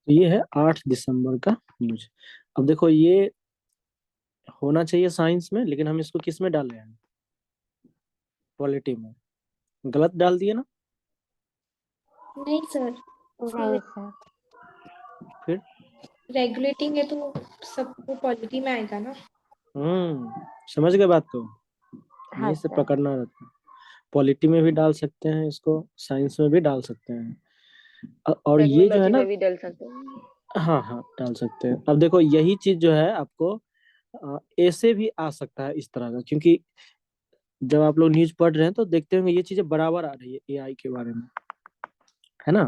तो ये है 8 दिसंबर का न्यूज। अब देखो ये होना चाहिए साइंस में, लेकिन हम इसको किस में डाल रहे हैं? पॉलिटी में। गलत डाल दिए ना? नहीं सर, नहीं सर। फिर रेगुलेटिंग है तो सबको पॉलिटी में आएगा ना। समझ गए बात को? हाँ यहीं से सर। पकड़ना रहता है। पॉलिटी में भी डाल सकते हैं इसको, साइंस में भी डाल सकते हैं। और ये जो है टेक्नोलॉजी ना, में भी डाल सकते हैं। हाँ हाँ डाल सकते हैं। अब देखो यही चीज जो है आपको ऐसे भी आ सकता है इस तरह का, क्योंकि जब आप लोग न्यूज पढ़ रहे हैं तो देखते होंगे ये चीजें बराबर आ रही है एआई के बारे में, है ना?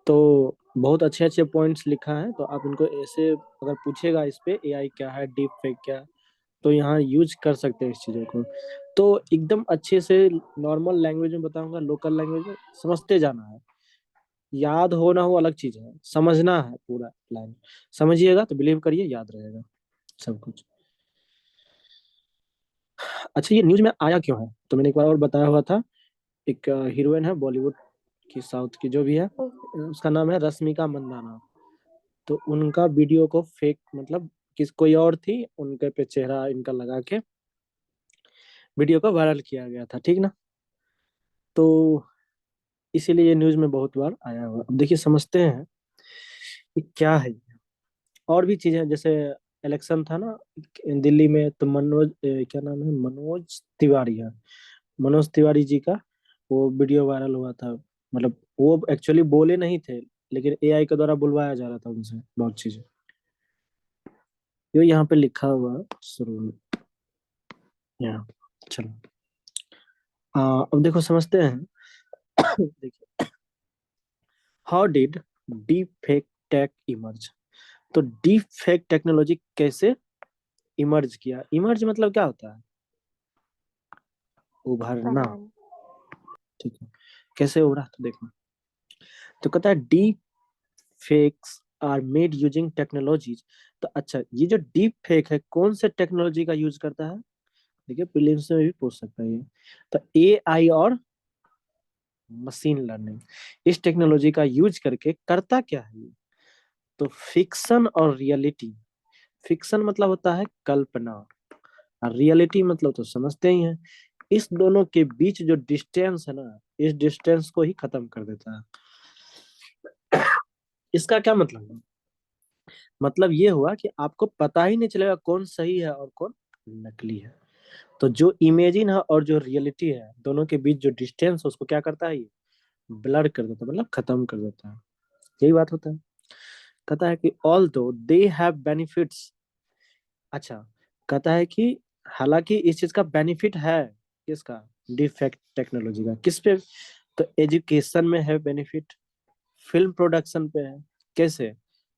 तो बहुत अच्छे अच्छे पॉइंट्स लिखा है, तो आप इनको ऐसे अगर पूछेगा इस पे एआई क्या है, डीप फेक क्या है, तो यहाँ यूज कर सकते हैं इस चीजों को। तो एकदम अच्छे से नॉर्मल लैंग्वेज में बताऊंगा, लोकल लैंग्वेज में समझते जाना है। याद हो ना हो अलग चीज है, समझना है पूरा लाइन। समझिएगा तो बिलीव करिए याद रहेगा सब कुछ। अच्छा, ये न्यूज में आया क्यों है तो मैंने एक बार और बताया हुआ था। एक हीरोइन है बॉलीवुड की, साउथ की जो भी है, उसका नाम है रश्मिका मंदाना। तो उनका वीडियो को फेक, मतलब किस कोई और थी उनके पे चेहरा इनका लगा के वीडियो को वायरल किया गया था, ठीक ना? तो इसीलिए ये न्यूज में बहुत बार आया हुआ। अब देखिए समझते हैं कि क्या है ये। और भी चीजें जैसे इलेक्शन था ना दिल्ली में, तो मनोज क्या नाम है, मनोज तिवारी है, मनोज तिवारी जी का वो वीडियो वायरल हुआ था। मतलब वो एक्चुअली बोले नहीं थे, लेकिन एआई के द्वारा बुलवाया जा रहा था उनसे बहुत चीजें। जो यहाँ पे लिखा हुआ है शुरू में, यहाँ चलो अब देखो समझते हैं। देखिए, how did deep fake tech emerge? तो डीप फेक टेक्नोलॉजी कैसे इमर्ज किया? इमर्ज मतलब क्या होता है? उभरना। पता नहीं। ठीक है, कैसे उभरा तो देखो। तो कहता है deep fakes are made using technologies. तो अच्छा, ये जो डीप फेक है कौन से टेक्नोलॉजी का यूज करता है? देखिए प्रीलिम्स में भी पूछ सकता है ये। तो एआई और मशीन लर्निंग, इस टेक्नोलॉजी का यूज करके करता क्या है ये? तो फिक्शन और रियलिटी। फिक्शन मतलब होता है कल्पना, और रियलिटी मतलब तो समझते ही हैं, इस दोनों के बीच जो डिस्टेंस है ना, इस डिस्टेंस को ही खत्म कर देता है। इसका क्या मतलब है? मतलब ये हुआ कि आपको पता ही नहीं चलेगा कौन सही है और कौन नकली है। तो जो इमेजिन है और जो रियलिटी है, दोनों के बीच जो डिस्टेंस है उसको क्या करता है ये? ब्लर कर देता है, मतलब खत्म कर देता है। यही बात होता है। कहता है कि ऑल दो दे हैव बेनिफिट्स। अच्छा, कहता है कि हालांकि इस चीज का बेनिफिट है, किसका? डिफेक्ट टेक्नोलॉजी का। किस पे? तो एजुकेशन में है बेनिफिट, फिल्म प्रोडक्शन पे है। कैसे?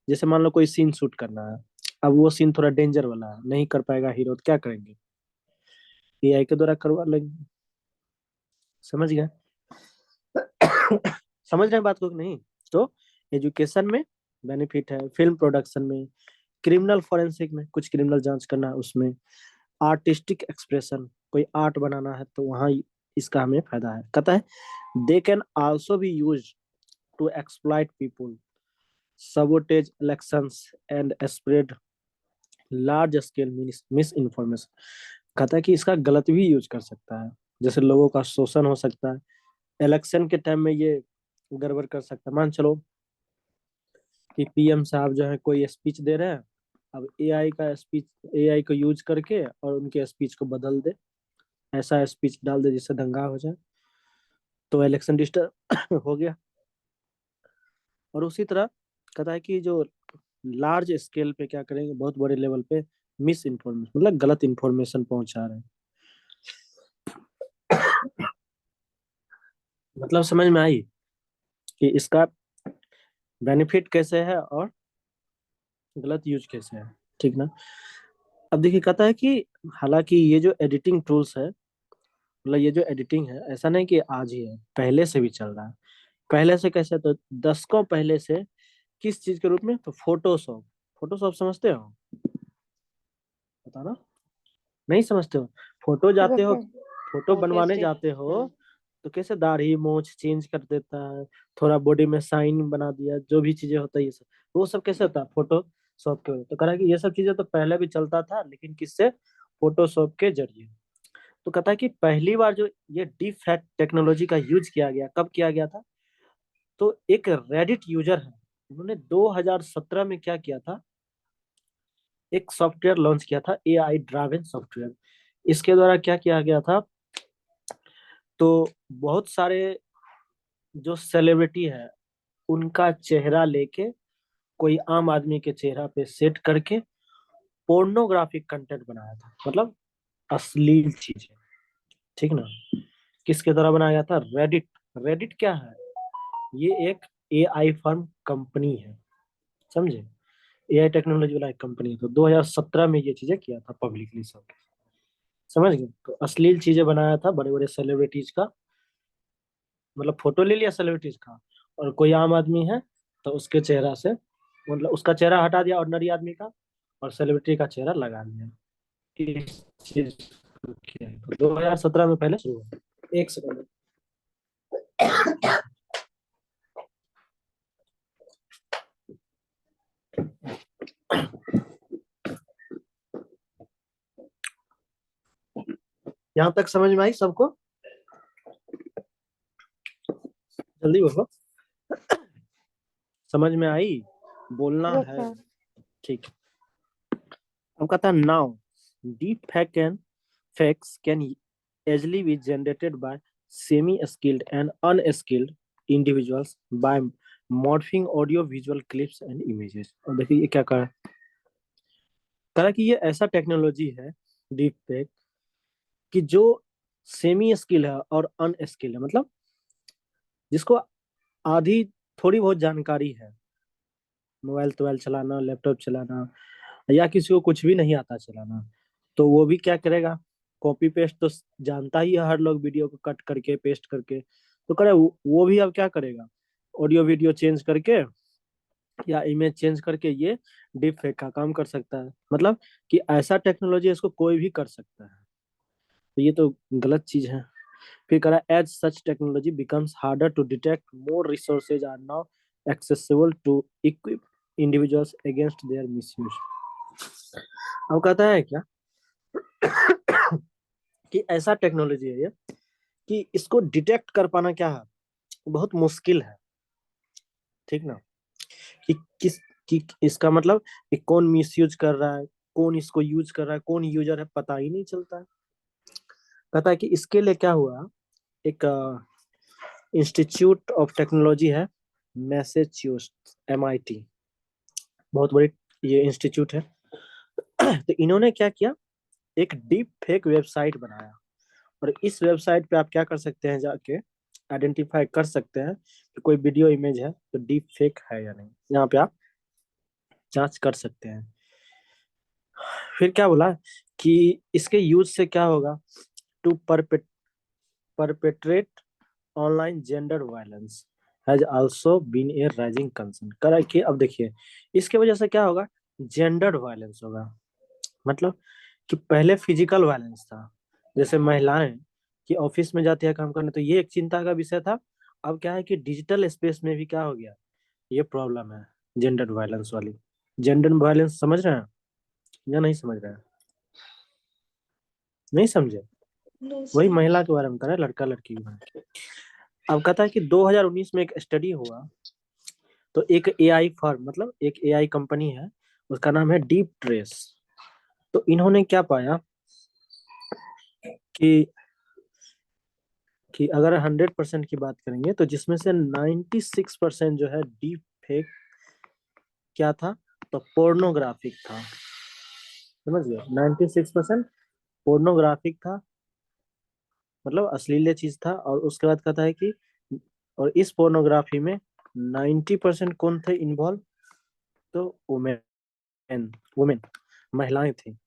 जैसे मान लो कोई सीन शूट करना है, अब वो सीन थोड़ा डेंजर वाला है, नहीं कर पाएगा हीरो, तो क्या करेंगे? एआई के द्वारा करवा लेंगे। समझ गए? समझ रहे हैं बात को कि नहीं? तो एजुकेशन में बेनिफिट है, फिल्म प्रोडक्शन में, क्रिमिनल फॉरेंसिक में कुछ क्रिमिनल जांच करना है उसमें, आर्टिस्टिक एक्सप्रेशन कोई आर्ट बनाना है तो वहाँ इसका हमें फायदा है। कहता है they can also be use to exploit people, sabotage elections and spread large scale misinformation. कहता है कि इसका गलत भी यूज कर सकता है, जैसे लोगों का शोषण हो सकता है, इलेक्शन के टाइम में ये गड़बड़ कर सकता है। मान चलो कि पीएम साहब जो है कोई स्पीच दे रहे हैं, अब एआई का स्पीच, एआई को यूज करके और उनके स्पीच को बदल दे, ऐसा स्पीच डाल दे जिससे दंगा हो जाए, तो इलेक्शन डिस्टर्ब हो गया। और उसी तरह कहता है कि जो लार्ज स्केल पे क्या करेंगे, बहुत बड़े लेवल पे मिस इन्फॉर्मेशन, मतलब गलत इन्फॉर्मेशन पहुंचा रहे हैं। मतलब समझ में आई कि इसका बेनिफिट कैसे है और गलत यूज कैसे है, ठीक ना? अब देखिए कहता है कि हालांकि ये जो एडिटिंग टूल्स है, मतलब ये जो एडिटिंग है, ऐसा नहीं कि आज ही है, पहले से भी चल रहा है। पहले से कैसे? तो दशकों पहले से। किस चीज के रूप में? तो फोटोशॉप। फोटोशॉप समझते हो? पता ना? नहीं समझते हो? फोटो जाते हो, जैसे फोटो फोटो बनवाने स्टेट। जाते हो, तो कैसे दाढ़ी मूंछ चेंज कर देता है, थोड़ा बॉडी में साइन बना दिया, जो भी चीजें होता है ये सब, वो सब कैसे होता है, फोटोशॉप के वजह। तो कह रहा है कि ये सब चीजें तो पहले भी चलता था, लेकिन किससे, फोटोशॉप के जरिए। तो कहता है कि पहली बार जो ये डीप फेक टेक्नोलॉजी का यूज किया गया, कब किया गया था, तो एक रेडिट यूजर है, उन्होंने 2017 में क्या किया था, एक सॉफ्टवेयर लॉन्च किया था, एआई ड्राइवन सॉफ्टवेयर। इसके द्वारा क्या किया गया था, तो बहुत सारे जो सेलिब्रिटी है उनका चेहरा लेके कोई आम आदमी के चेहरा पे सेट करके पोर्नोग्राफिक कंटेंट बनाया था, मतलब अश्लील चीजें, ठीक ना। किसके द्वारा बनाया गया था, रेडिट। रेडिट क्या है, ये एक एआई फर्म कंपनी है, समझे, एआई टेक्नोलॉजी वाला एक कंपनी है। तो 2017 में ये चीजें किया था पब्लिकली सब, समझ गए। तो अश्लील चीजें बनाया था बड़े बड़े सेलिब्रिटीज का, मतलब फोटो ले लिया सेलिब्रिटीज का, और कोई आम आदमी है तो उसके चेहरा से, मतलब उसका चेहरा हटा दिया ऑर्डिनरी आदमी का, और सेलिब्रिटी का चेहरा लगा दिया। इस चीज को किया है। तो 2017 में पहले शुरू हुआ। एक सेकंड। यहाँ तक समझ में आई सबको, जल्दी बोलो, समझ में आई, बोलना यस है, सर। ठीक। अब कहता है now deep fake and fakes can easily be generated by semi-skilled and unskilled individuals by morphing audio visual clips and images। और देखिए ये क्या कहा है कि ये ऐसा टेक्नोलॉजी है डीप फेक कि जो सेमी स्किल है और अनस्किल है, मतलब जिसको आधी थोड़ी बहुत जानकारी है, मोबाइल तोबाइल चलाना, लैपटॉप चलाना, या किसी को कुछ भी नहीं आता चलाना, तो वो भी क्या करेगा, कॉपी पेस्ट तो जानता ही है हर लोग, वीडियो को कट करके पेस्ट करके, तो करे वो भी अब क्या करेगा, ऑडियो वीडियो चेंज करके या इमेज चेंज करके ये डीप फेक का काम कर सकता है। मतलब कि ऐसा टेक्नोलॉजी इसको कोई भी कर सकता है, तो ये तो गलत चीज है। फिर करा as such technology becomes harder to detect, more resources are now accessible to equip individuals against their misuse. अब कहता है क्या कि ऐसा टेक्नोलॉजी है ये कि इसको डिटेक्ट कर पाना क्या है, बहुत मुश्किल है, ठीक ना। कि किस कि इसका मतलब कि कौन मिसयूज कर रहा है, कौन इसको यूज कर रहा है, कौन यूजर है, पता ही नहीं चलता है। कहता है कि इसके लिए क्या हुआ, एक इंस्टीट्यूट ऑफ टेक्नोलॉजी है, मैसेच्यूसेट्स, एमआईटी, बहुत बड़ी ये इंस्टीट्यूट है। तो इन्होंने क्या किया, एक डीप फेक वेबसाइट बनाया, और इस वेबसाइट पे आप क्या कर सकते हैं, जाके आइडेंटिफाई कर सकते हैं कि कोई वीडियो इमेज है तो डीप फेक है या नहीं, यहाँ पे आप जांच कर सकते हैं। फिर क्या बोला कि इसके यूज से क्या होगा, to perpetrate online gender violence has also been a rising concern. करा कि अब देखिए इसके वजह से क्या होगा, जेंडर वायलेंस होगा, मतलब कि पहले फिजिकल वायलेंस था, जैसे महिलाएं कि ऑफिस में जाती है काम करने, तो ये एक चिंता का विषय था। अब क्या है कि डिजिटल स्पेस में भी क्या हो गया, ये प्रॉब्लम है, जेंडर वायलेंस वाली। जेंडर वायलेंस समझ रहे हैं या नहीं समझ रहे हैं, नहीं समझे, नो वही सर। महिला के बारे में करें, लड़का लड़की के बारे में। अब कहता है कि 2019 में एक स्टडी हुआ, तो एक एआई फर्म, मतलब एक एआई कंपनी है, उसका नाम है डीप ट्रेस। तो इन्होंने क्या पाया कि अगर 100% की बात करेंगे तो जिसमें से 96% जो है डीप फेक क्या था, तो पोर्नोग्राफिक था, समझ गए, 96% पोर्नोग्राफिक था, मतलब अश्लील चीज था। और उसके बाद कहता है कि और इस पोर्नोग्राफी में 90% कौन थे इन्वॉल्व, तो वुमेन, वुमेन, महिलाएं थी।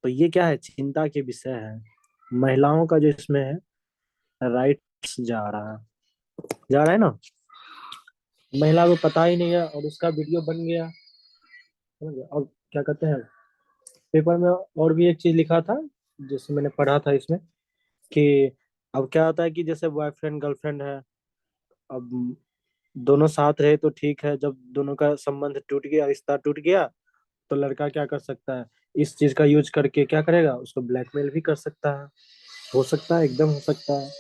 तो ये क्या है, चिंता के विषय है, महिलाओं का जो इसमें है राइट्स जा रहा है ना, महिला को पता ही नहीं है और उसका वीडियो बन गया, समझ गए? और क्या कहते हैं, पेपर में और भी एक चीज लिखा था जिससे मैंने पढ़ा था इसमें, कि अब क्या होता है कि जैसे बॉयफ्रेंड गर्लफ्रेंड है, अब दोनों साथ रहे तो ठीक है, जब दोनों का संबंध टूट गया, रिश्ता टूट गया, तो लड़का क्या कर सकता है, इस चीज का यूज करके क्या करेगा, उसको ब्लैकमेल भी कर सकता है। हो सकता है, एकदम हो सकता है।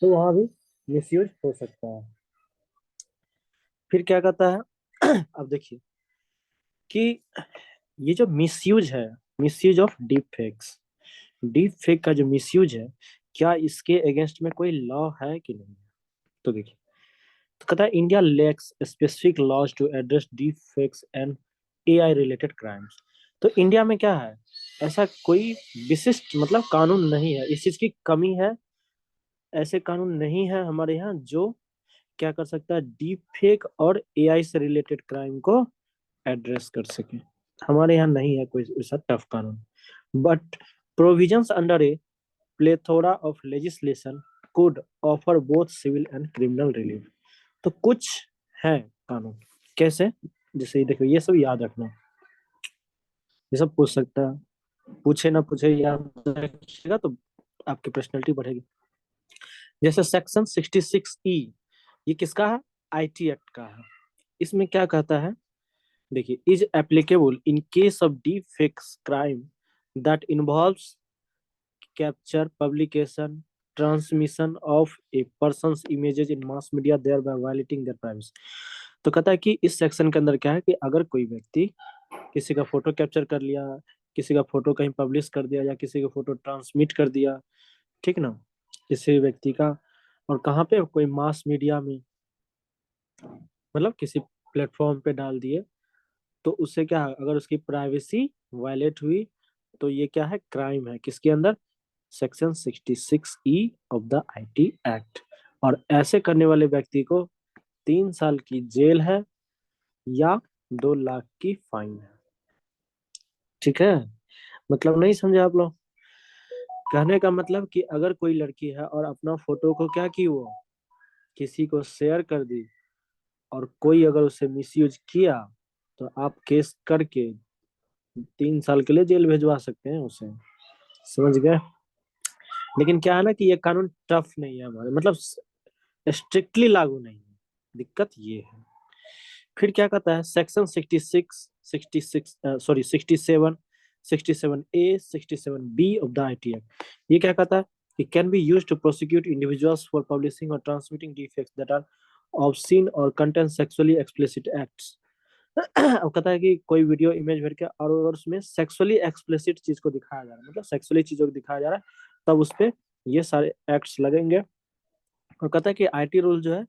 तो वहां भी मिसयूज हो सकता है। फिर क्या कहता है अब देखिए कि ये जो मिसयूज है, misuse of deep fakes, deep fake का जो मिसयूज है, क्या इसके अगेंस्ट में कोई लॉ है कि नहीं? तो देखिए, तो कहता है India lacks specific laws to address deep fakes and AI related crimes. तो इंडिया में क्या है, ऐसा कोई विशिष्ट मतलब कानून नहीं है, इस चीज की कमी है। ऐसे कानून नहीं है हमारे यहाँ जो क्या कर सकता है, डीप फेक और एआई से रिलेटेड क्राइम को एड्रेस कर सके। हमारे यहाँ नहीं है कोई ऐसा टफ कानून। But provisions under A plethora of legislation could offer both civil and criminal relief। तो कुछ है कानून, कैसे, जैसे ये देखो, ये सब याद रखना, ये सब पूछ सकता है, पूछे ना पूछे याद रखिएगा तो आपकी पर्सनैलिटी बढ़ेगी। जैसे सेक्शन 66E, ये किसका है, आईटी एक्ट का है। इसमें क्या कहता है, देखिए, is applicable in case of deep fakes crime that involves capture, publication, transmission of a person's images in mass media thereby violating their privacy। तो कहता है कि इस सेक्शन के अंदर क्या है कि अगर कोई व्यक्ति किसी का फोटो कैप्चर कर लिया, किसी का फोटो कहीं पब्लिश कर दिया, या किसी का फोटो ट्रांसमिट कर दिया, ठीक ना, किसी व्यक्ति का, और कहाँ पे, कोई मास मीडिया में, मतलब किसी प्लेटफॉर्म पे डाल दिए, तो उससे क्या है, अगर उसकी प्राइवेसी वायलेट हुई, तो ये क्या है, क्राइम है, किसके अंदर, section 66E of the IT act. और ऐसे करने वाले व्यक्ति को 3 साल की जेल है या 2 लाख की फाइन है। ठीक है, मतलब नहीं समझे आप लोग? कहने का मतलब कि अगर कोई लड़की है और अपना फोटो को क्या की, वो किसी को शेयर कर दी, और कोई अगर उसे मिसयूज किया, तो आप केस करके 3 साल के लिए जेल भेजवा सकते हैं उसे। समझ गए? लेकिन क्या है ना कि ये कानून टफ नहीं है हमारे, मतलब स्ट्रिक्टली लागू नहीं है, दिक्कत ये है। फिर क्या कहता है, section 66, 66 sorry 67, 67A, 67B of the IT act, ये क्या कहता है कि can be used to prosecute individuals for publishing और transmitting defects that are obscene और कंटेन सेक्सुअली एक्सप्लिसिट एक्ट्स। अब कहता है कि कोई वीडियो इमेज भर के और अगर उसमें सेक्सुअली एक्सप्लिसिट चीज को दिखाया जा रहा है, मतलब सेक्सुअली चीजों को दिखाया जा रहा है, तब उस पे ये सारे एक्ट्स लगेंगे। और कहता है कि आईटी रूल जो है,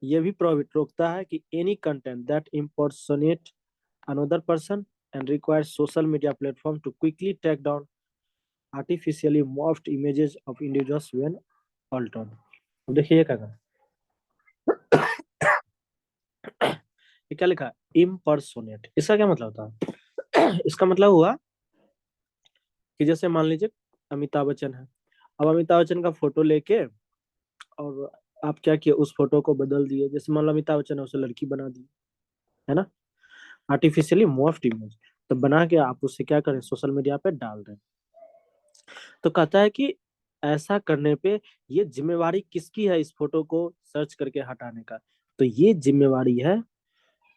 ये भी प्रोहिबिट रोकता है कि any content that impersonate another person and requires social media platform to quickly take down artificially morphed images of individuals when altered. अब देखिए ये क्या कर, ये क्या लिखा है, इम्पर्सोनेट, इसका क्या मतलब होता है? इसका मतलब हुआ कि जैसे मान लीजिए अमिताभ बच्चन है, अब अमिताभ बच्चन का फोटो लेके, और आप क्या किए, उस फोटो को बदल दिए, जैसे मान लो अमिताभ बच्चन है, उसे लड़की बना दी, है ना, आर्टिफिशियली मॉर्फ्ड इमेज, तो बना के आप उससे क्या करें, सोशल मीडिया पे डाल रहे हैं। तो कहता है कि ऐसा करने पे ये जिम्मेवारी किसकी है, इस फोटो को सर्च करके हटाने का? तो ये जिम्मेवारी है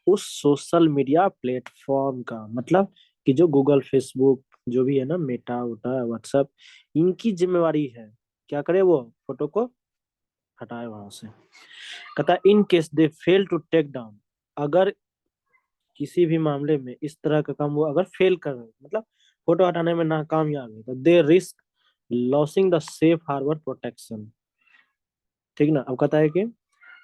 उस सोशल मीडिया प्लेटफॉर्म का, मतलब कि जो गूगल, फेसबुक, जो भी है ना, मेटा उटा, व्हाट्सएप, इनकी जिम्मेवारी है, क्या करे, वो फोटो को हटाए वहां से। कहता है in case they fail to take down, अगर किसी भी मामले में इस तरह का काम वो अगर फेल कर रहे, मतलब फोटो हटाने में नाकामयाब है, तो they risk losing the safe harbour protection. ठीक ना, अब कहता है कि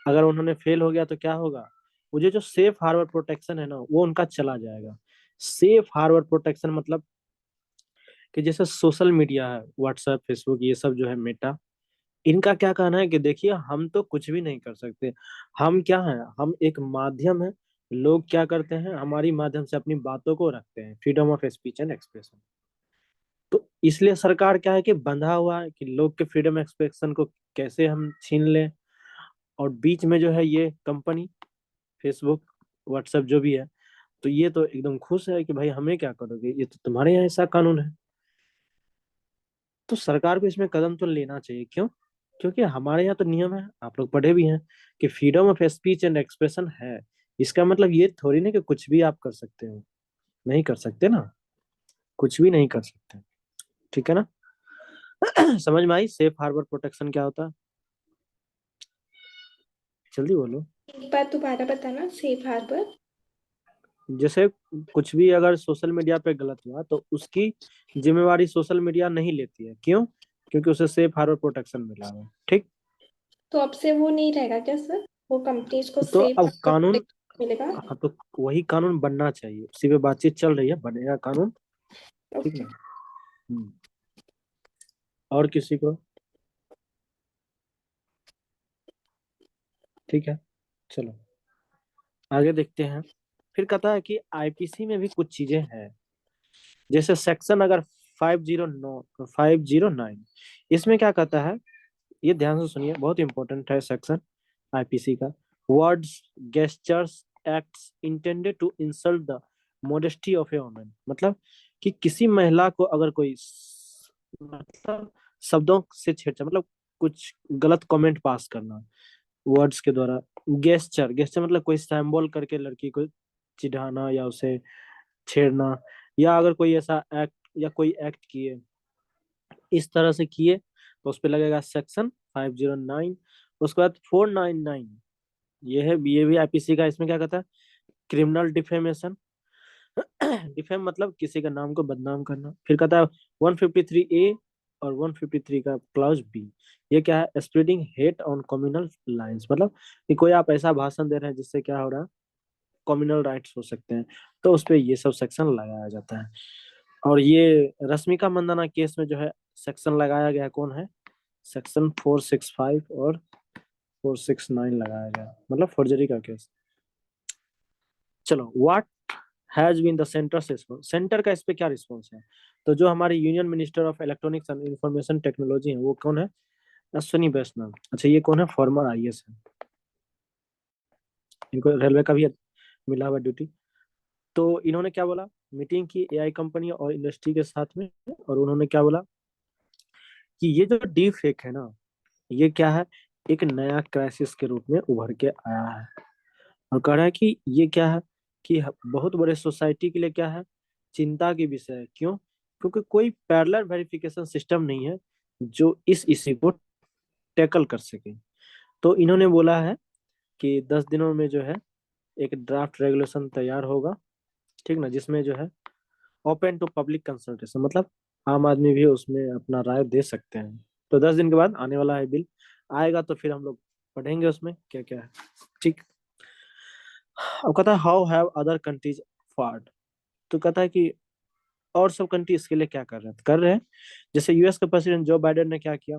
अगर उन्होंने फेल हो गया तो क्या होगा, मुझे जो सेफ हार्बर प्रोटेक्शन है ना, वो उनका चला जाएगा। सेफ हार्बर प्रोटेक्शन मतलब कि जैसे सोशल मीडिया है, व्हाट्सएप, फेसबुक, ये सब जो है, मेटा, इनका क्या कहना है कि देखिए हम तो कुछ भी नहीं कर सकते, हम क्या है, हम एक माध्यम है, लोग क्या करते हैं, हमारी माध्यम से अपनी बातों को रखते हैं, freedom of speech and expression. तो इसलिए सरकार क्या है कि बंधा हुआ है कि लोग के फ्रीडम एक्सप्रेशन को कैसे हम छीन लें। और बीच में जो है ये कंपनी, फेसबुक, व्हाट्सएप जो भी है, तो ये तो एकदम खुश है कि भाई हमें क्या करोगे, ये तो तुम्हारे यहाँ ऐसा कानून है। तो सरकार को इसमें कदम तो लेना चाहिए, क्यों? क्योंकि हमारे यहाँ तो नियम है, आप लोग पढ़े भी हैं कि freedom of speech and expression है। इसका मतलब ये थोड़ी ना कि कुछ भी आप कर सकते हो, नहीं कर सकते ना, कुछ भी नहीं कर सकते। ठीक है ना? समझ में आई सेफ हार्बर प्रोटेक्शन क्या होता है? जल्दी बोलो। एक बार दोबारा बताना, सेफ हार्बर। जैसे कुछ भी अगर सोशल मीडिया पे गलत हुआ तो उसकी जिम्मेवारी सोशल मीडिया नहीं लेती है। क्यों? क्योंकि उसे सेफ हार्बर प्रोटेक्शन मिला है। ठीक। तो अब से वो नहीं रहेगा क्या सर, वो कंपनीज को तो सेफ अब कानून, मिलेगा? हाँ तो वही कानून बनना चाहिए, उसी पे बातचीत चल रही है, बनेगा कानून। ठीक ओके। है। और किसी को? ठीक है, चलो आगे देखते हैं। फिर कहता है कि आईपीसी में भी कुछ चीजें हैं। जैसे सेक्शन अगर 509 इसमें क्या कहता है, ये ध्यान से सुनिए, बहुत इंपॉर्टेंट है सेक्शन आईपीसी का। Words, gestures, acts intended to insult the modesty of a woman, मतलब कि किसी महिला को अगर कोई मतलब शब्दों से छेड़छाड़, मतलब कुछ गलत कमेंट पास करना वर्ड्स के द्वारा। गेस्चर, गेस्चर मतलब कोई सिंबल करके लड़की को चिढ़ाना या उसे छेड़ना, या अगर कोई ऐसा एक्ट या कोई एक्ट किए इस तरह से किए तो उस पे लगेगा सेक्शन 509। उसके बाद 499, ये भी आईपीसी का। इसमें क्या कहता है, क्रिमिनल डिफेमेशन। डिफेम मतलब किसी का नाम को बदनाम करना। फिर कहता है 153A और 153 का क्लाउज बी, ये क्या है, spreading hate on communal lines, मतलब कि कोई आप ऐसा भाषण दे रहे हैं जिससे क्या हो रहा है, कम्युनल राइट्स हो सकते हैं, तो उस पे ये सब सेक्शन लगाया जाता है। और ये रश्मिका मंदाना केस में जो है सेक्शन लगाया गया कौन है, सेक्शन 465 और 469 लगाया गया, मतलब फोर्जरी का केस। चलो, what has been the centre response, centre का इस पे क्या रिस्पॉन्स है? तो जो हमारे union minister of electronics and information technology है वो कौन है, अश्विनी वैष्णव। अच्छा, ये कौन है, फॉर्मर आईएएस है, इनको रेलवे का भी मिला हुआ ड्यूटी। तो इन्होंने क्या बोला, मीटिंग की एआई कंपनी और इंडस्ट्री के साथ में, और उन्होंने क्या बोला कि ये जो डीप फेक है ना, ये क्या है, एक नया क्राइसिस के रूप में उभर के आया है। और कह रहा है कि ये क्या है, कि बहुत बड़े सोसाइटी के लिए क्या है, चिंता की विषय है। क्यों? क्योंकि कोई पैरेलल वेरिफिकेशन सिस्टम नहीं है जो इस इश्यू को टैकल कर सके। तो इन्होंने बोला है कि 10 दिनों में जो है एक ड्राफ्ट रेगुलेशन तैयार होगा, ठीक ना, जिसमें जो है ओपन टू पब्लिक कंसल्टेशन, मतलब आम आदमी भी उसमें अपना राय दे सकते हैं। तो 10 दिन के बाद आने वाला है बिल, आएगा तो फिर हम लोग पढ़ेंगे उसमें क्या क्या है। ठीक। अब कहता है हाउ हैव अदर कंट्रीज फार्ड, तो कहता है कि और सब कंट्री इसके लिए क्या कर रहे हैं। जैसे यूएस के प्रेसिडेंट जो बाइडेन ने क्या किया,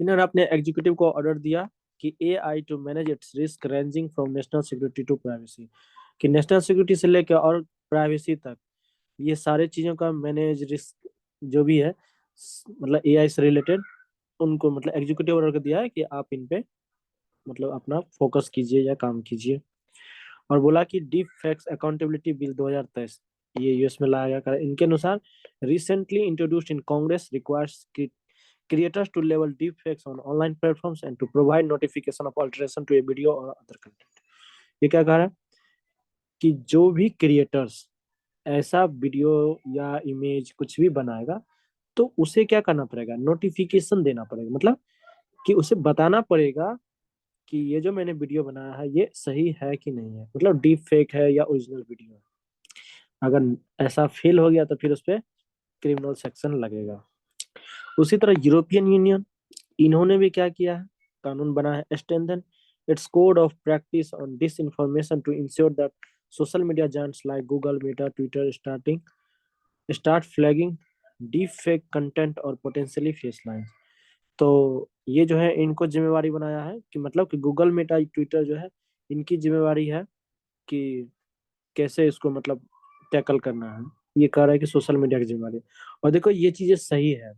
इन्होंने अपने एग्जीक्यूटिव को ऑर्डर दिया कि AI to manage its risk ranging from national security to privacy, कि नेशनल सिक्योरिटी से लेकर और प्राइवेसी तक ये सारे चीजों का मैनेज रिस्क जो भी है, मतलब एआई से रिलेटेड, उनको मतलब एग्जीक्यूटिव ऑर्डर कर दिया है कि आप इन पे मतलब अपना फोकस कीजिए या काम कीजिए। और बोला कि डीप फैक्ट्स अकाउंटेबिलिटी बिल 2023 ये यूएस में लाया गया। इनके अनुसार recently introduced in Congress requires creators to label deepfakes on online platforms and to provide notification of alteration to a video or other content। ये क्या कह रहा है कि जो भी क्रिएटर्स ऐसा वीडियो या इमेज कुछ भी बनाएगा तो उसे क्या करना पड़ेगा, नोटिफिकेशन देना पड़ेगा, मतलब कि उसे बताना पड़ेगा कि ये जो मैंने वीडियो बनाया है ये सही है कि नहीं है, मतलब डीप फेक है या ओरिजिनल वीडियो है। अगर ऐसा फेल हो गया तो फिर उस पर क्रिमिनल सेक्शन लगेगा। उसी तरह यूरोपियन यूनियन, इन्होंने भी क्या किया है, कानून बना है, strengthen its code of practice on disinformation to ensure that social media giants like Google, Meta, Twitter start flagging deep fake content और पोटेंशियली फेस लाइन। तो ये जो है इनको जिम्मेवारी बनाया है कि मतलब कि गूगल, मेटा, ट्विटर जो है इनकी जिम्मेवारी है कि कैसे इसको मतलब टैकल करना है। ये कह रहा है कि सोशल मीडिया की जिम्मेवारी है। और देखो ये चीजें सही है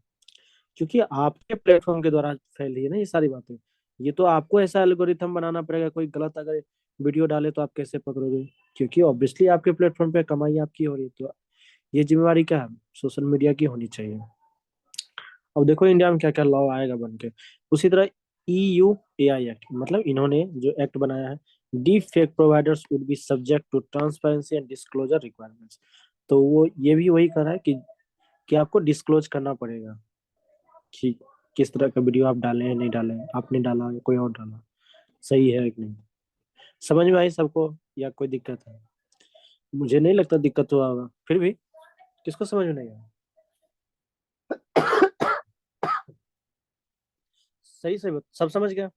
क्योंकि आपके प्लेटफॉर्म के द्वारा फैल रही है ना ये सारी बातें। ये तो आपको ऐसा एल्गोरिथम बनाना पड़ेगा, कोई गलत अगर वीडियो डाले तो आप कैसे पकड़ोगे, क्योंकि ऑब्वियसली आपके प्लेटफॉर्म पे कमाई आपकी हो रही है। तो ये जिम्मेवारी क्या है, सोशल मीडिया की होनी चाहिए। अब देखो इंडिया में क्या क्या लॉ आएगा बन के। उसी तरह EUAI एक्ट, मतलब इन्होंने जो एक्ट बनाया है, deep fake providers would be subject to transparency and disclosure requirements. तो वो ये भी वही कर रहा है कि आपको डिस्क्लोज करना पड़ेगा कि किस तरह का वीडियो आप डाले हैं, नहीं डाले हैं, आपने डाला या कोई और डाला, सही है कि नहीं। समझ में आई सबको या कोई दिक्कत है? मुझे नहीं लगता दिक्कत हुआ होगा, फिर भी किसको समझ में नहीं आया? सही सही सब समझ गया?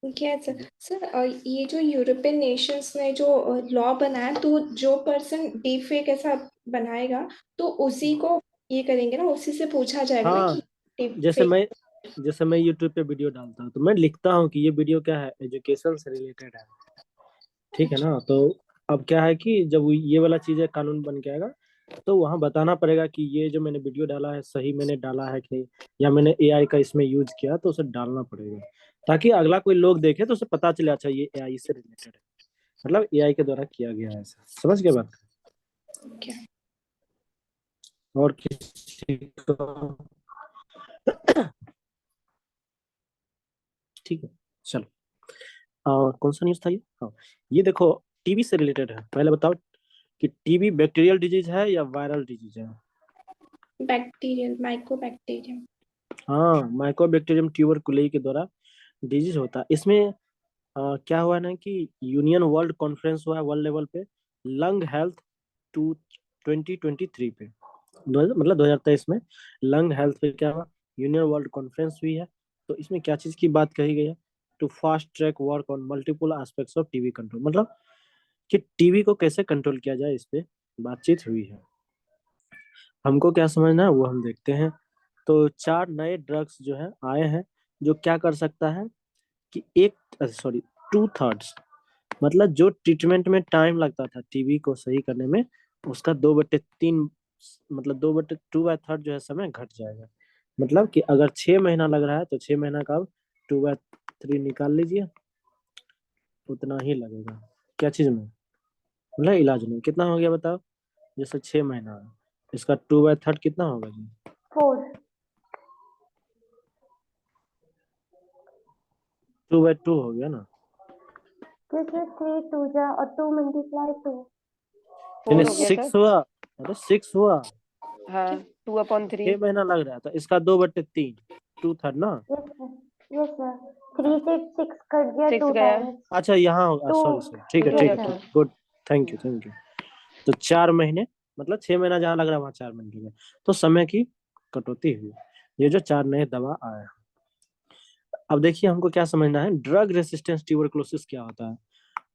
यस सर, ये जो यूरोपियन नेशंस ने जो लॉ बनाया, तो जो पर्सन डीप फेक ऐसा बनाएगा तो उसी को ये करेंगे ना, उसी से पूछा जाएगा ना हाँ, कि डीप जैसे फेक। मैं जैसे मैं यूट्यूब पे वीडियो डालता हूँ तो मैं लिखता हूँ कि ये वीडियो क्या है, एजुकेशन से रिलेटेड है, ठीक है ना। तो अब क्या है कि जब ये वाला चीज है, कानून बन के आएगा, तो वहां बताना पड़ेगा कि ये जो मैंने वीडियो डाला है सही मैंने डाला है कि नहीं, या मैंने AI का इसमें यूज किया, तो उसे डालना पड़ेगा ताकि अगला कोई लोग देखे तो उसे पता चले, अच्छा ये AI से रिलेटेड है, मतलब AI के द्वारा किया गया है ऐसा। समझ गए बात? क्या? और किसी को? ठीक है, चलो। कौन सा न्यूज था ये? हाँ, ये देखो, टीबी से रिलेटेड है। पहले बताओ कि टीबी बैक्टीरियल डिजीज है या वायरल डिजीज है? Bacterial, Mycobacterium. हाँ, माइकोबैक्टीरियम ट्यूबरकुलेई के द्वारा डिजीज होता है। इसमें क्या हुआ ना कि यूनियन वर्ल्ड कॉन्फ्रेंस हुआ है वर्ल्ड लेवल पे, लंग हेल्थ टू 2023 पे, मतलब 2023 में लंग हेल्थ पे क्या हुआ, यूनियन वर्ल्ड कॉन्फ्रेंस हुई है। तो इसमें क्या चीज की बात कही गई है? To fast track work on multiple aspects of TB control, मतलब कि टीबी को कैसे कंट्रोल किया जाए, इस पे बातचीत हुई है। हमको क्या समझना है वो हम देखते हैं। तो 4 नए ड्रग्स जो है आए हैं, जो क्या कर सकता है कि 2/3, मतलब जो ट्रीटमेंट में टाइम लगता था टीबी को सही करने में, उसका 2/3, मतलब 2/3 जो है समय घट जाएगा। मतलब कि अगर 6 महीना लग रहा है तो 6 महीना का अब 2/3 निकाल लीजिए, उतना ही लगेगा। क्या चीज में? मतलब इलाज में कितना हो गया बताओ? जैसे 6 महीना है, इसका 2/3 कितना होगा जी? 4। 2/2 हो गया ना? क्योंकि 3 2 जा और 2 मल्टीप्लाई 2। यानी 4 हो गया 6 सर। हुआ। अरे 6 हुआ। हाँ, 2/3। 6 महीना लग रहा था, इसका 2/3, 2/3 ना। Yes sir. 3 से 6 कट गया 6 2 गया। टाइम्स। अच्छा यहाँ होगा, तो सॉरी सॉरी, ठीक है ठीक ठीक है है, सर। ठीक, good, thank you thank you. तो 4 महीने, मतलब 6 महीना जहाँ लग रहा है वहाँ 4 महीने लगे, तो समय की कटौती हुई। ये जो 4 नए दवा आया। अब देखिए हमको क्या समझना है, ड्रग रेसिस्टेंस ट्यूबरकुलोसिस क्या होता है?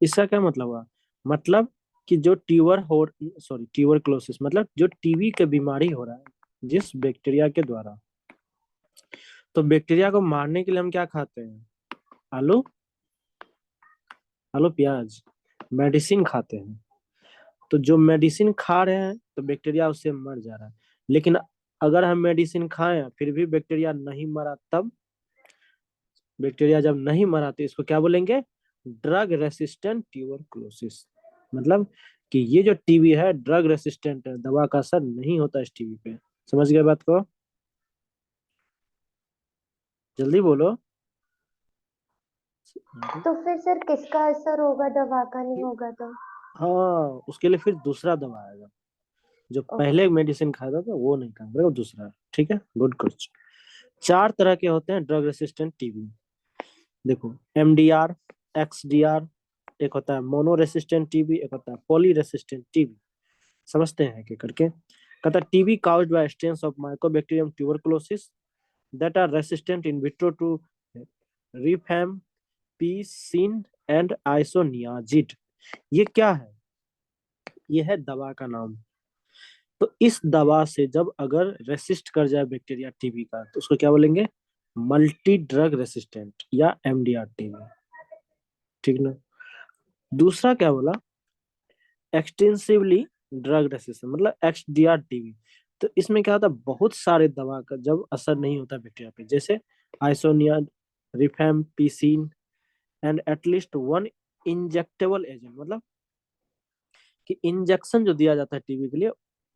इसका क्या मतलब हुआ? मतलब कि जो ट्यूबरकुलोसिस मतलब जो टीबी के बीमारी हो रहा है जिस बैक्टीरिया के द्वारा, तो बैक्टीरिया को मारने के लिए हम क्या खाते हैं? आलू, आलू प्याज, मेडिसिन खाते हैं। तो जो मेडिसिन खा रहे हैं तो बैक्टीरिया उससे मर जा रहा है। लेकिन अगर हम मेडिसिन खाएं फिर भी बैक्टीरिया नहीं मरा, तब बैक्टीरिया जब नहीं मरा तो इसको क्या बोलेंगे? Drug resistant tuberculosis. मतलब कि ये जो टीबी है ड्रग रेसिस्टेंट है, दवा का असर नहीं होता इस टीबी पे। समझ गए बात को? जल्दी बोलो। तो फिर सर किसका असर होगा, दवा का नहीं होगा तो? हाँ, उसके लिए फिर दूसरा दवा आएगा। जो पहले ओके। मेडिसिन खाता था वो नहीं काम करेगा, वो दूसरा है। ठीक है, गुड क्वेश्चन। 4 तरह के होते हैं ड्रग रेसिस्टेंट टीबी। देखो, MDR, XDR, एक होता है मोनो रेसिस्टेंट टीबी, एक होता है पॉली रेसिस्टेंट टीबी। समझते हैं कि करके? कहता है TB caused by strains of mycobacterium tuberculosis that are resistant in vitro to rifampicin and isoniazid। ये क्या है? ये है दवा का नाम। तो इस दवा से जब अगर रेसिस्ट कर जाए बैक्टीरिया टीबी का तो उसको क्या बोलेंगे? मल्टी ड्रग रेसिस्टेंट या MDR टीबी। ठीक ना? दूसरा क्या बोला? एक्सटेंसिवली ड्रग रेसिस्टेंट, मतलब XDR टीबी। तो इसमें क्या होता है, बहुत सारे दवा का जब असर नहीं होता बैक्टीरिया पे, जैसे isoniazid, rifampicin and at least one injectable agent, मतलब कि इंजेक्शन जो दिया जाता है टीबी के लिए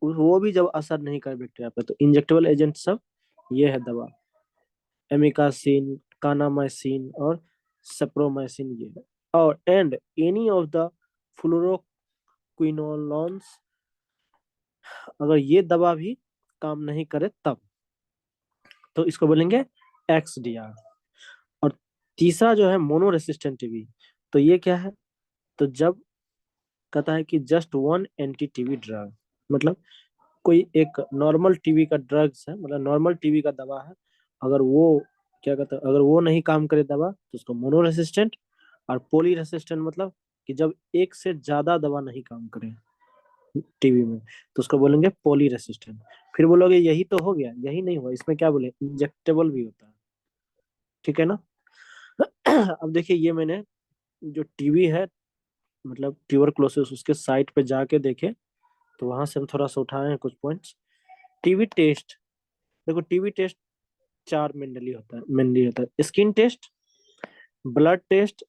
वो भी जब असर नहीं करे बैक्टीरिया पे, तो इंजेक्टेबल एजेंट सब ये है दवा, एमिकासिन, कानामाइसिन और सेप्रोमाइसिन, ये है। और and any of the fluoroquinolones, अगर ये दवा भी काम नहीं करे तब, तो इसको बोलेंगे एक्सडीआर। और तीसरा जो है मोनो रेसिस्टेंट टीबी, तो ये क्या है, तो जब कहता है कि just one anti TB drug, मतलब कोई एक नॉर्मल टीबी का ड्रग्स है, मतलब नॉर्मल टीबी का दवा है, अगर वो क्या कहता है, अगर वो नहीं काम करे दवा, तो उसको मोनो रेसिस्टेंट। और पोली रेसिस्टेंट मतलब कि जब एक से ज्यादा दवा नहीं काम करे टीबी में, तो उसको बोलेंगे पोली रेसिस्टेंट। फिर बोलोगे यही तो हो गया, यही नहीं हुआ, इसमें क्या बोले, इंजेक्टेबल भी होता है, ठीक है ना। अब देखिए, ये मैंने जो टीबी है, मतलब ट्यूबरकुलोसिस, उसके साइट पे जाके देखे, तो वहां से हम थोड़ा सा उठाए हैं कुछ पॉइंट्स। टीबी टेस्ट, देखो टीबी टेस्ट चार मेनली होता है, skin test, blood test,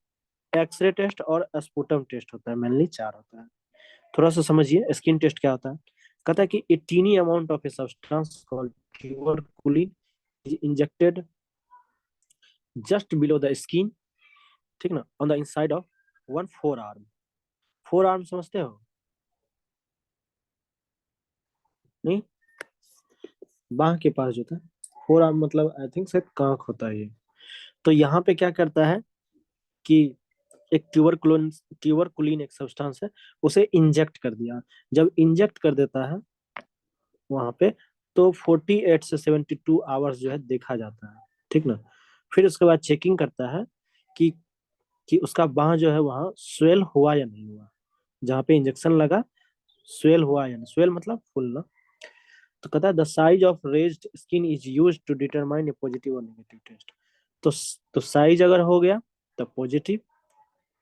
X-ray test और स्पुटम टेस्ट होता है, मेनली चार होता है। थोड़ा सा समझिए स्किन टेस्ट क्या होता है। कहता है कि a tiny amount of a substance called tuberculin is injected just below the skin, ठीक ना, on the inside of one forearm. Forearm समझते हो, नहीं, बाह के पास जो था फोर आर्म, मतलब आई थिंक शायद कांख होता है ये। तो यहाँ पे क्या करता है कि एक ट्यूबरकुलिन एक सब्सटेंस है, उसे इंजेक्ट कर दिया। जब इंजेक्ट कर देता है वहां पे, तो 48 से 72 आवर्स जो है देखा जाता है, ठीक ना। फिर उसके बाद चेकिंग करता है कि उसका बाह जो है वहां स्वेल हुआ या नहीं हुआ, जहाँ पे इंजेक्शन लगा स्वेल हुआ या नहीं, स्वेल मतलब फूलना। तो कहता है the size of raised skin is used to determine a positive और नेगेटिव टेस्ट। तो साइज अगर हो गया तो पॉजिटिव,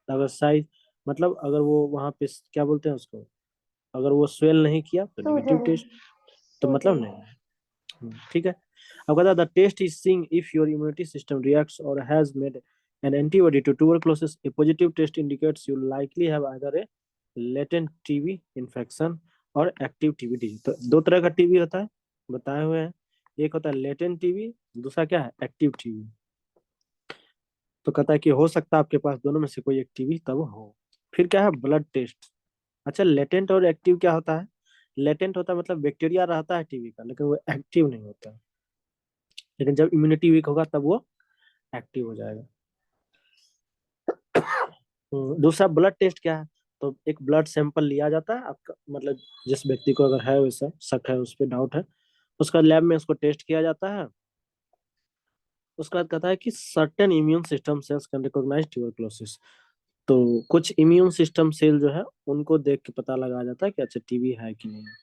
अगर साइज मतलब अगर वो वहां पे क्या बोलते हैं उसको, अगर वो स्वेल नहीं किया तो नेगेटिव सूजन टेस्ट, तो मतलब सूजन नहीं, ठीक है। अब कहता है the test is seeing if your immunity system reacts और has made an antibody to tuberculosis. A positive test indicates you likely have either a latent TB infection और एक्टिव टीबी डिजीज। तो दो तरह का टीबी होता है, बताए हुए हैं। एक होता है लेटेंट टीबी, दूसरा क्या है, एक्टिव टीबी। तो कहता है कि हो सकता है आपके पास दोनों में से कोई एक टीबी तब हो। फिर क्या है, ब्लड टेस्ट। अच्छा, लेटेंट और एक्टिव क्या होता है, लेटेंट होता है मतलब बैक्टीरिया रहता है टीबी का, लेकिन वो एक्टिव नहीं होता, लेकिन जब इम्यूनिटी वीक होगा तब वो एक्टिव हो जाएगा। दूसरा ब्लड टेस्ट क्या है, तो एक ब्लड सैंपल लिया जाता है आपका, मतलब जिस व्यक्ति को अगर है वैसा शक है, उस पर डाउट है, उसका लैब में उसको टेस्ट किया जाता है। उसके बाद कहता है कि certain immune system cells can recognise tuberculosis. तो कुछ इम्यून सिस्टम सेल जो है उनको देख के पता लगा जाता है कि अच्छा टीबी है कि नहीं है।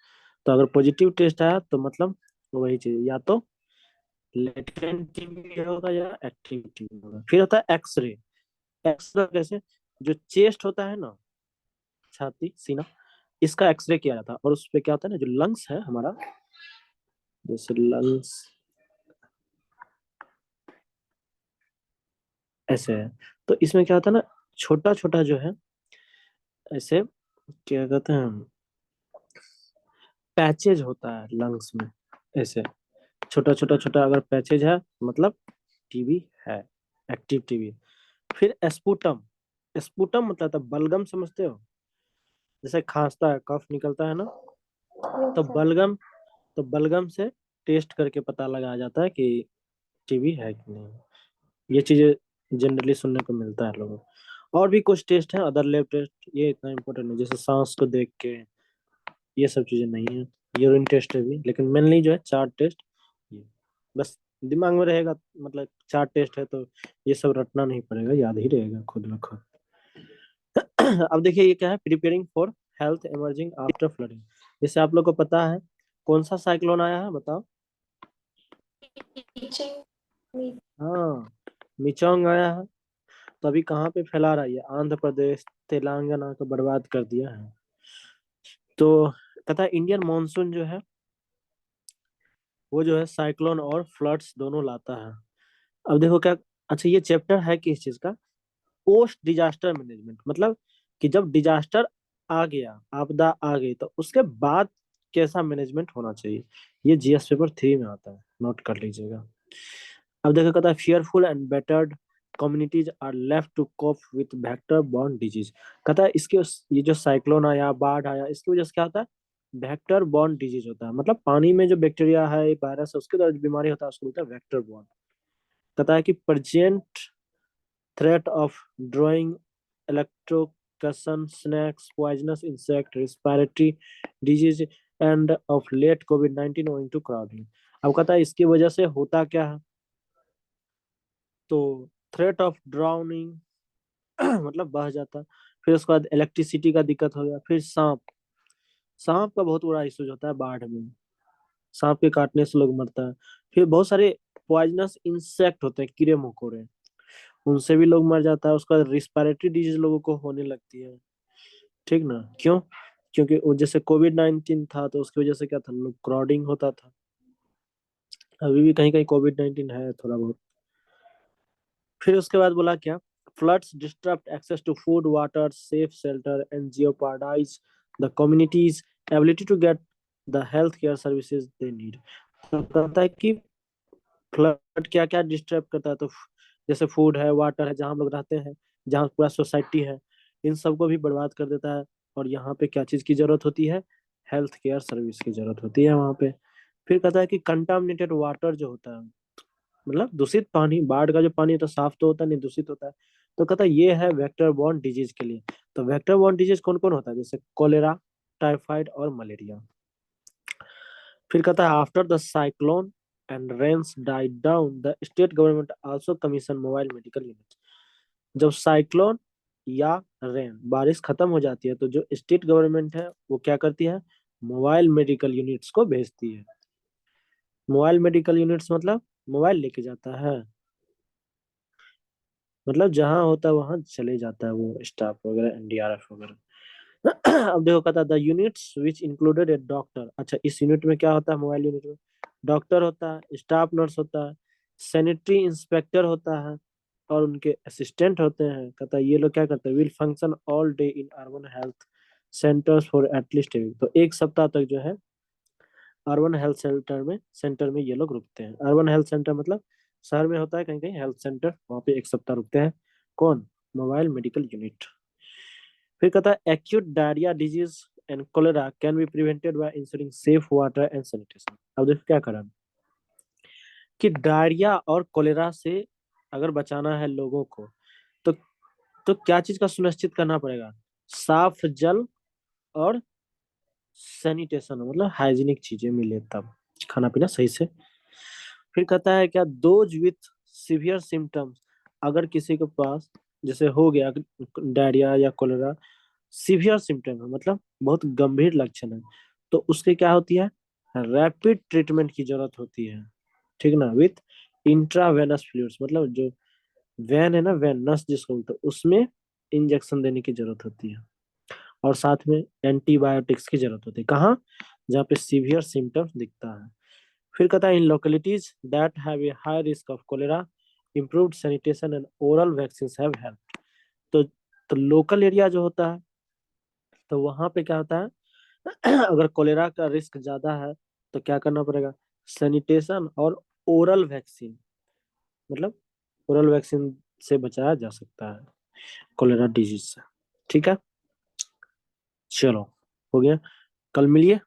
तो अगर पॉजिटिव टेस्ट आया तो मतलब वही चीज, या तो लेटेंट टीबी होगा या एक्टिव टीबी होगा। फिर होता है एक्सरे। एक्सरे कैसे, जो चेस्ट होता है ना, छाती सीना, इसका एक्सरे किया जाता है, और उस पे क्या होता है ना, जो लंग्स है हमारा, जैसे लंग्स ऐसे है, तो इसमें क्या होता है ना, छोटा छोटा जो है ऐसे, क्या कहते हैं, पैचेज होता है लंग्स में, ऐसे छोटा छोटा छोटा अगर पैचेज है मतलब टीबी है, एक्टिव टीबी। फिर स्पुटम, स्पुटम मतलब तो बलगम, समझते हो, जैसे खांसता है, कफ निकलता है ना, तो यस सर। बलगम, तो बलगम से टेस्ट करके पता लगाया जाता है कि टीबी है कि नहीं। ये चीजें जनरली सुनने को मिलता है लोगों को। और भी कुछ टेस्ट हैं, अदर लैब टेस्ट, ये इतना इम्पोर्टेंट है, जैसे सांस को देख के, ये सब चीजें नहीं है। यूरिन टेस्ट है भी, लेकिन मेनली जो है चार टेस्ट, ये बस दिमाग में रहेगा, मतलब चार टेस्ट है तो ये सब रटना नहीं पड़ेगा, याद ही रहेगा खुद ब खुद। अब देखिए ये क्या है, preparing for health emerging after flooding. जैसे आप लोग को पता है कौन सा साइक्लोन आया है, बताओ। हाँ, मिचोंग आया है। तो अभी कहाँ पे फैला रहा है ये, आंध्र प्रदेश तेलंगाना को बर्बाद कर दिया है। तो कहता है इंडियन मानसून जो है वो जो है साइक्लोन और फ्लड्स दोनों लाता है। अब देखो क्या, अच्छा ये चैप्टर है किस चीज का, पोस्ट डिजास्टर मैनेजमेंट, मतलब कि जब डिजास्टर आ गया, आपदा आ गई, तो उसके बाद कैसा मैनेजमेंट होना चाहिए। ये जीएस पेपर 3 में आता है, नोट कर लीजिएगा। अब देखो कहता है fearful and battered communities are left to cope with vector borne disease। कहता है इसके ये जो साइक्लोन आया, बाढ़ आया, इसकी वजह से क्या होता है, वेक्टर बॉर्न डिजीज होता है। मतलब पानी में जो बैक्टीरिया है, वायरस है, उसके द्वारा जो बीमारी होता है उसको बोलते हैं वेक्टर बॉर्न। कहता है कि present threat of drawing, electrocution, snakes, poisonous insect, respiratory disease and of late COVID-19 owing to crowding। अब कहता है इसकी वजह से होता क्या है, तो थ्रेट ऑफ ड्राउनिंग मतलब बह जाता, फिर उसके बाद इलेक्ट्रिसिटी का दिक्कत हो गया, फिर सांप, सांप का बहुत बड़ा इशू होता है बाढ़ में, सांप के काटने से लोग मरता है। फिर बहुत सारे पॉइजनस इंसेक्ट होते हैं, कीड़े मकोड़े, उनसे भी लोग मर जाता है। उसका रिस्पिरेटरी डिजीज लोगों को होने लगती है, ठीक ना। क्यों? क्योंकि वो जैसे कोविड-19 था तो उसकी वजह से क्या था, लोग क्राउडिंग होता था। अभी भी कहीं कहीं कोविड-19 है थोड़ा बहुत। फिर उसके बाद बोला क्या, floods disrupt access to food, water, safe shelter and jeopardize the community's ability to get the healthcare services they need। तो कहता है कि फ्लड क्या क्या डिस्टर्ब करता है, तो जैसे फूड है, वाटर है, जहाँ हम लोग रहते हैं, जहाँ पूरा सोसाइटी है, इन सबको भी बर्बाद कर देता है। और यहाँ पे क्या चीज की जरूरत होती है, हेल्थ केयर सर्विस की जरूरत होती है वहाँ पे। फिर कहता है कि कंटामिनेटेड वाटर जो होता है, मतलब दूषित पानी, बाढ़ का जो पानी तो साफ तो होता नहीं, दूषित होता है। तो कहता है ये है वेक्टर बॉर्न डिजीज के लिए। तो वेक्टर बॉर्न डिजीज कौन कौन होता है, जैसे कोलेरा, टाइफाइड और मलेरिया। फिर कहता है after the cyclone and rains died down the state government also commission mobile medical unit. जब साइक्लोन या रेन, बारिश खत्म हो जाती है, तो जो स्टेट गवर्नमेंट है वो क्या करती है, मोबाइल मेडिकल यूनिट्स को भेजती है। मोबाइल मेडिकल यूनिट्स मतलब मोबाइल लेके जाता है, मतलब जहां होता है वहां चले जाता है वो स्टाफ वगैरह, एनडीआरएफ वगैरह। अब देखो कहता था units which included A doctor. अच्छा, इस यूनिट में क्या होता है, मोबाइल यूनिट में डॉक्टर होता है, स्टाफ नर्स होता है, सैनिटरी इंस्पेक्टर होता है और उनके असिस्टेंट होते हैं। कहता है ये लोग क्या करते हैं, will function all day in urban health centres for at least a week. तो एक सप्ताह तक जो है अर्बन हेल्थ सेंटर में ये लोग रुकते हैं। अर्बन हेल्थ सेंटर मतलब शहर में होता है कहीं कहीं हेल्थ सेंटर, वहां पे एक सप्ताह रुकते हैं। कौन, मोबाइल मेडिकल यूनिट। फिर कहता है acute diarrhoea disease and cholera can be prevented by ensuring safe water and sanitation. अब देखो क्या करा कि डायरिया और कोलेरा से अगर बचाना है लोगों को, तो क्या चीज का सुनिश्चित करना पड़ेगा, साफ जल और सैनिटेशन, मतलब हाइजीनिक चीजें मिले तब खाना पीना सही से। फिर कहता है क्या, दोज विथ सीवियर सिम्टम्स, अगर किसी के पास जैसे हो गया डायरिया या कोलेरा, सीवियर सिम्टम है मतलब बहुत गंभीर लक्षण है, तो उसके क्या होती है, रैपिड ट्रीटमेंट की जरूरत होती है, ठीक ना। विथ इंट्रावेनस फ्लूइड्स, मतलब जो वैन है ना, वैन नस जिसको बोलते हैं, उसमें इंजेक्शन देने की जरूरत होती है। और साथ में एंटीबायोटिक्स की जरूरत होती है, कहाँ, जहाँ पे सीवियर सिम्टम्स दिखता है। फिर कहता है in localities that have a high risk of cholera improved sanitation and oral vaccine have help. तो लोकल एरिया जो होता है, तो वहां पे क्या होता है, अगर कोलेरा का रिस्क ज्यादा है तो क्या करना पड़ेगा, सैनिटेशन और ओरल वैक्सीन, मतलब ओरल वैक्सीन से बचाया जा सकता है कोलेरा डिजीज से। ठीक है, चलो हो गया, कल मिलिए।